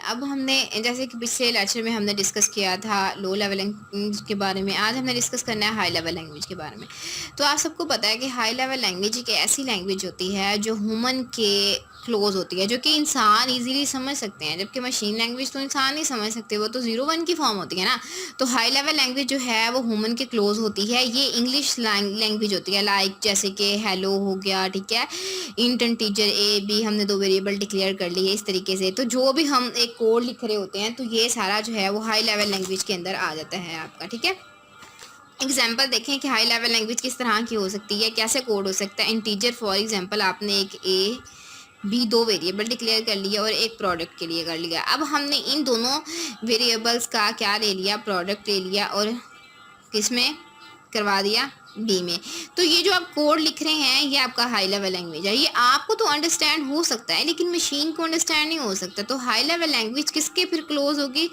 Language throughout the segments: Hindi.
अब हमने जैसे कि पिछले लेक्चर में हमने डिस्कस किया था लो लेवल लैंग्वेज के बारे में, आज हमने डिस्कस करना है हाई लेवल लैंग्वेज के बारे में। तो आप सबको पता है कि हाई लेवल लैंग्वेज एक ऐसी लैंग्वेज होती है जो ह्यूमन के क्लोज होती है, जो कि इंसान इजीली समझ सकते हैं, जबकि मशीन लैंग्वेज तो इंसान नहीं समझ सकते, वो तो 0 1 की फॉर्म होती है ना। तो हाई लेवल लैंग्वेज जो है वो ह्यूमन के क्लोज होती है। ये इंग्लिश लैंग्वेज होती है, लाइक जैसे कि हेलो हो गया, ठीक है, इंट इंटीजर ए बी, हमने 2 वेरिएबल डिक्लेयर कर लिए इस तरीके से। तो जो भी हम एक कोड लिख रहे होते हैं तो ये सारा जो है वो हाई लेवल लैंग्वेज के अंदर आ जाता है आपका, ठीक है। एग्जाम्पल देखें कि हाई लेवल लैंग्वेज किस तरह की हो सकती है, कैसे कोड हो सकता है। इंटीजर फॉर एग्जांपल आपने एक ए बी 2 वेरिएबल डिक्लेयर कर लिया और एक प्रोडक्ट के लिए कर लिया। अब हमने इन दोनों वेरिएबल्स का क्या ले लिया, प्रोडक्ट ले लिया और किस में करवा दिया, बी में। तो ये जो आप कोड लिख रहे हैं ये आपका हाई लेवल लैंग्वेज है। ये आपको तो अंडरस्टैंड हो सकता है लेकिन मशीन को अंडरस्टैंड नहीं हो सकता। तो हाई लेवल लैंग्वेज किसके फिर क्लोज होगी,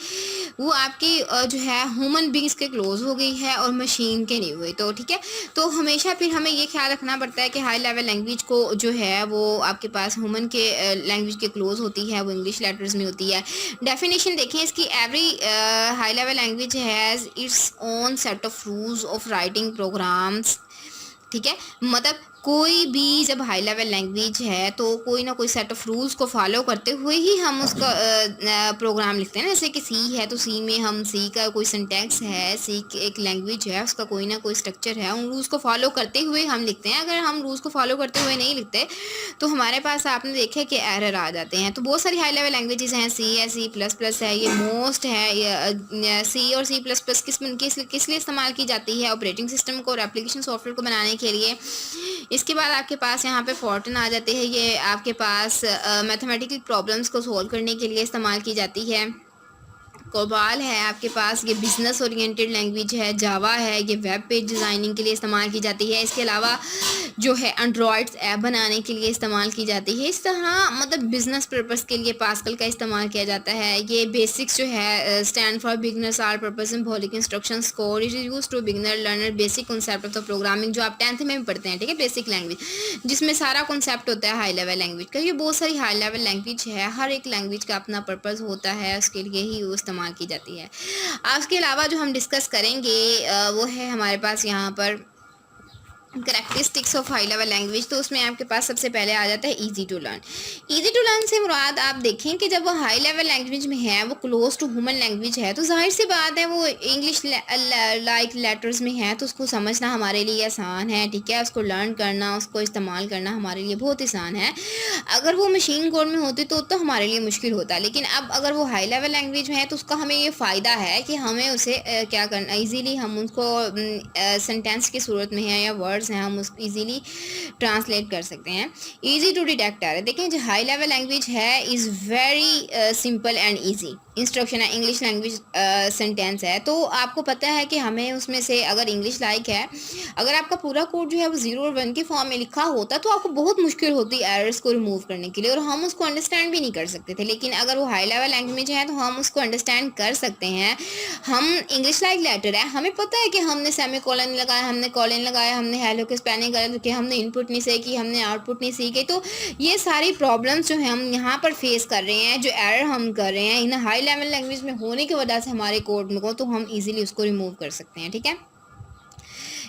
वो आपकी जो है ह्यूमन बींग्स के क्लोज हो गई है और मशीन के नहीं हुई। तो ठीक है, तो हमेशा फिर हमें ये ख्याल रखना पड़ता है कि हाई लेवल लैंग्वेज को जो है वो आपके पास ह्यूमन के लैंग्वेज के क्लोज होती है, वो इंग्लिश लेटर्स में होती है। डेफिनेशन देखें इसकी, every high level language has its own set of rules of writing programs, ठीक है। मतलब कोई भी जब हाई लेवल लैंग्वेज है तो कोई ना कोई सेट ऑफ रूल्स को फॉलो करते हुए ही हम उसका प्रोग्राम लिखते हैं ना। जैसे कि सी है तो सी में हम सी का कोई सिंटैक्स है, सी एक लैंग्वेज है, उसका कोई ना कोई स्ट्रक्चर है, उन रूल्स को फॉलो करते हुए हम लिखते हैं। अगर हम रूल्स को फॉलो करते हुए नहीं लिखते तो हमारे पास आपने देखा कि एरर आ जाते हैं। तो बहुत सारी हाई लेवल लैंग्वेजेस हैं, सी है, सी प्लस प्लस है, ये मोस्ट है। सी और सी प्लस प्लस किस लिए इस्तेमाल की जाती है, ऑपरेटिंग सिस्टम को और एप्लीकेशन सॉफ्टवेयर को बनाने के लिए। इसके बाद आपके पास यहाँ पे फॉर्टन आ जाते हैं, ये आपके पास मैथमेटिकल प्रॉब्लम्स को सोल्व करने के लिए इस्तेमाल की जाती है। कोबाल है आपके पास, ये बिजनेस ओरिएंटेड लैंग्वेज है। जावा है, ये वेब पेज डिज़ाइनिंग के लिए इस्तेमाल की जाती है। इसके अलावा जो है एंड्रॉयड्स ऐप बनाने के लिए इस्तेमाल की जाती है। इस तरह मतलब बिजनेस पर्पस के लिए पास्कल का इस्तेमाल किया जाता है। ये बेसिक्स जो है stand for beginners are purpose symbolic instructions code, it is used to beginner learner basic concept of the programming, जो आप 10th में भी पढ़ते हैं, ठीक है, बेसिक लैंग्वेज, जिसमें सारा कॉन्सेप्ट होता है हाई लेवल लैंग्वेज का। ये बहुत सारी हाई लेवल लैंग्वेज है, हर एक लैंग्वेज का अपना पर्पस होता है, उसके लिए ही वो इस्तेमाल की जाती है। उसके अलावा जो हम डिस्कस करेंगे वो है हमारे पास यहाँ पर characteristics of high level language. तो उसमें आपके पास सबसे पहले आ जाता है easy to learn. Easy to learn से मुराद आप देखें कि जब वो हाई लेवल लैंग्वेज में है, वो क्लोज टू ह्यूमन लैंग्वेज है, तो जाहिर सी बात है वो इंग्लिश लाइक लेटर्स में है, तो उसको समझना हमारे लिए आसान है, ठीक है। उसको लर्न करना, उसको इस्तेमाल करना हमारे लिए बहुत आसान है। अगर वो मशीन कोड में होती तो हमारे लिए मुश्किल होता। लेकिन अब अगर वो हाई लेवल लैंग्वेज में है तो उसका हमें ये फ़ायदा है कि हमें उसे क्या करना, ईजीली हम उसको सेंटेंस की सूरत में है या वर्ड्स हैं, हम उसको इजीली ट्रांसलेट कर सकते हैं। इजी टू डिटेक्ट आ रहा है, देखें जो हाई लेवल लैंग्वेज है is very simple and easy. Instruction है, इंग्लिश लैंग्वेज सेंटेंस है, तो आपको पता है कि हमें उसमें से अगर इंग्लिश लाइक है, अगर आपका पूरा कोड जो है वो 0 और 1 के फॉर्म में लिखा होता तो आपको बहुत मुश्किल होती एरर्स को रिमूव करने के लिए, और हम उसको अंडरस्टैंड भी नहीं कर सकते थे। लेकिन अगर वो हाई लेवल लैंग्वेज है तो हम उसको अंडरस्टैंड कर सकते हैं। हम इंग्लिश लाइक लेटर है, हमें पता है कि हमने सेमी कॉलन लगाया, हमने कॉलन लगाया, हमने हेलो की स्पेलिंग करा, कि हमने इनपुट नहीं सही की, हमने आउटपुट नहीं सीखी। तो ये सारी प्रॉब्लम्स जो है हम यहाँ पर फेस कर रहे हैं, जो एरर हम कर रहे हैं इन हाई लेवल लैंग्वेज में होने की वजह से हमारे कोड में को, तो हम इजीली उसको रिमूव कर सकते हैं, ठीक है।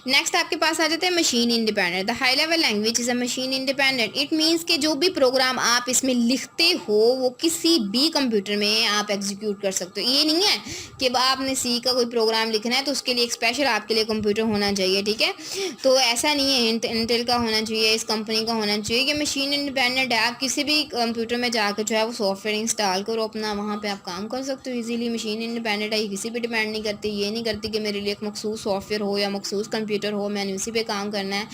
नेक्स्ट आपके पास आ जाता है machine independent. The high level language is a machine independent. It means कि जो भी प्रोग्राम आप इसमें लिखते हो वो किसी भी कंप्यूटर में आप एग्जीक्यूट कर सकते हो। ये नहीं है कि आपने सी का कोई प्रोग्राम लिखना है तो उसके लिए एक स्पेशल आपके लिए कंप्यूटर होना चाहिए, ठीक है। तो ऐसा नहीं है, इंटेल का होना चाहिए, इस कंपनी का होना चाहिए। ये मशीन इंडिपेंडेंट है, आप किसी भी कंप्यूटर में जाकर जो है वो सॉफ्टवेयर इंस्टॉल करो अपना, वहाँ पर आप काम कर सकते हो ईजिली। मशीन इंडिपेंडेंट है, ये किसी पर डिपेंड नहीं करती, ये नहीं करती कि मेरे लिए एक मखसूस सॉफ्टवेयर हो या मखसूस कंप्यूटर हो, मैंने उसी पे काम करना है,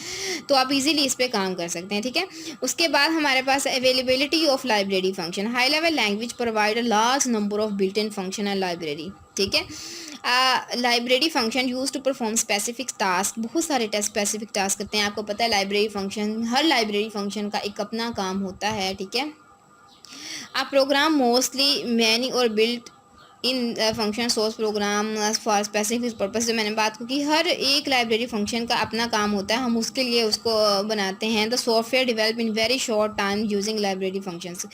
तो आप इजीली इस पे काम कर सकते हैं, ठीक है। उसके बाद हमारे पास availability of library function. High level language provide a large number of built in function and library, ठीक है। Library function use to perform specific task, बहुत सारे स्पेसिफिक टास्क करते हैं। आपको पता है लाइब्रेरी फंक्शन, हर लाइब्रेरी फंक्शन का एक अपना काम होता है, ठीक है। आप प्रोग्राम मोस्टली मैनी और built in function source program for specific purpose, जो मैंने बात की हर एक लाइब्रेरी फंक्शन का अपना काम होता है, हम उसके लिए उसको बनाते हैं। The software develop in very short time using library functions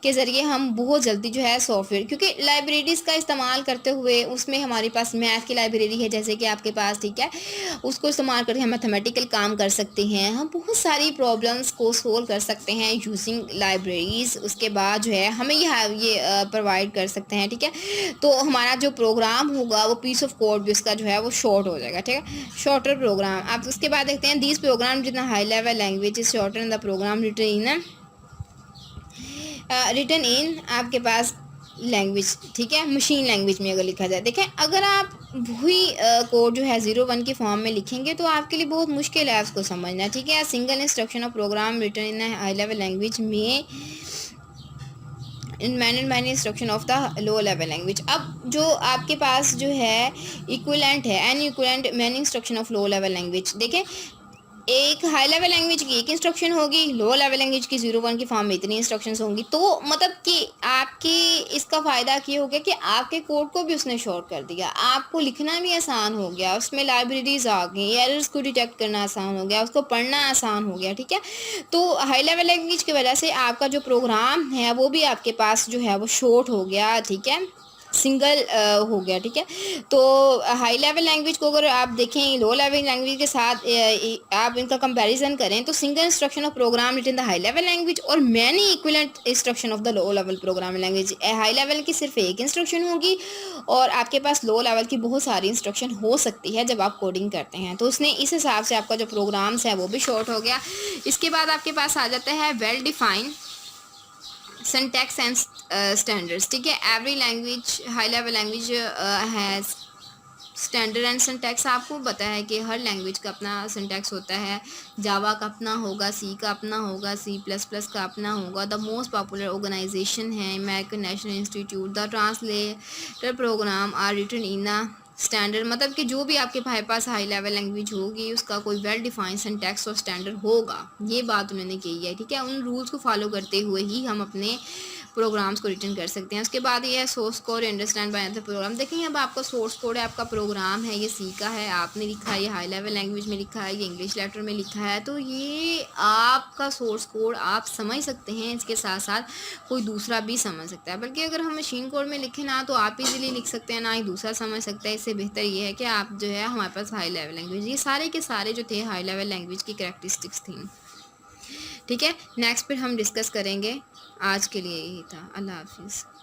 के ज़रिए हम बहुत जल्दी जो है सॉफ्टवेयर, क्योंकि लाइब्रेरीज़ का इस्तेमाल करते हुए उसमें हमारे पास मैथ की लाइब्रेरी है जैसे कि आपके पास, ठीक है, उसको इस्तेमाल करके हम मैथमेटिकल काम कर सकते हैं, हम बहुत सारी प्रॉब्लम्स को सोल्व कर सकते हैं यूजिंग लाइब्रेरीज़। उसके बाद जो है हमें ये प्रोवाइड कर सकते हैं, ठीक है। तो हमारा जो प्रोग्राम होगा वो पीस ऑफ कोड भी उसका जो है वो शॉर्ट हो जाएगा, ठीक है, शॉर्टर प्रोग्राम। आप उसके बाद देखते हैं दीज प्रोग्राम जितना high level language is shorter in the program written in आपके पास लैंग्वेज, ठीक है, मशीन लैंग्वेज में अगर लिखा जाए। देखें अगर आप वही कोड जो है 0-1 की फॉर्म में लिखेंगे तो आपके लिए बहुत मुश्किल है उसको समझना, ठीक है। Single instruction of program written in high level language में in many instruction of the low level language. अब जो आपके पास जो है इक्विवेलेंट है an equivalent many instruction of low level language. देखें एक हाई लेवल लैंग्वेज की एक इंस्ट्रक्शन होगी, लो लेवल लैंग्वेज की 0-1 की फॉर्म में इतनी इंस्ट्रक्शंस होंगी। तो मतलब कि आपके इसका फ़ायदा ये हो गया कि आपके कोड को भी उसने शॉर्ट कर दिया, आपको लिखना भी आसान हो गया, उसमें लाइब्रेरीज आ गई, एरर्स को डिटेक्ट करना आसान हो गया, उसको पढ़ना आसान हो गया, ठीक है। तो हाई लेवल लैंग्वेज की वजह से आपका जो प्रोग्राम है वो भी आपके पास जो है वो शॉर्ट हो गया, ठीक है, सिंगल हो गया, ठीक है। तो हाई लेवल लैंग्वेज को अगर आप देखें लो लेवल लैंग्वेज के साथ आप इनका कंपैरिजन करें तो single instruction of program written the high level language और many equivalent instruction of the low level program language. High level की सिर्फ एक इंस्ट्रक्शन होगी और आपके पास लो लेवल की बहुत सारी इंस्ट्रक्शन हो सकती है जब आप कोडिंग करते हैं। तो उसने इस हिसाब से आपका जो प्रोग्राम्स है वो भी शॉर्ट हो गया। इसके बाद आपके पास आ जाता है well defined syntax and standards, ठीक है। Every language high level language has standard and syntax. आपको पता है कि हर लैंग्वेज का अपना सिंटैक्स होता है, जावा का अपना होगा, सी का अपना होगा, C++ का अपना होगा। द मोस्ट पॉपुलर ऑर्गेनाइजेशन है American National Institute. The translator program are written in a standard, मतलब कि जो भी आपके भाई पास हाई लेवल लैंग्वेज होगी उसका कोई वेल डिफाइंड सिंटैक्स और स्टैंडर्ड होगा, ये बात उन्होंने कही है, ठीक है। उन रूल्स को फॉलो करते हुए ही हम अपने प्रोग्राम्स को रिटर्न कर सकते हैं। उसके बाद ये है source code understand by the program. देखेंगे अब आपका सोर्स कोड है, आपका प्रोग्राम है, ये सी का है, आपने लिखा है, ये हाई लेवल लैंग्वेज में लिखा है, ये इंग्लिश लेटर में लिखा है, तो ये आपका सोर्स कोड आप समझ सकते हैं, इसके साथ साथ कोई दूसरा भी समझ सकता है। बल्कि अगर हम मशीन कोड में लिखें ना तो आप इजीली लिख सकते हैं, ना ही दूसरा समझ सकता है। इससे बेहतर ये है कि आप जो है हमारे पास हाई लेवल लैंग्वेज, ये सारे के सारे जो थे हाई लेवल लैंग्वेज की कैरेक्टरिस्टिक्स थी, ठीक है। नेक्स्ट फिर हम डिस्कस करेंगे। आज के लिए यही था। अल्लाह हाफिज़।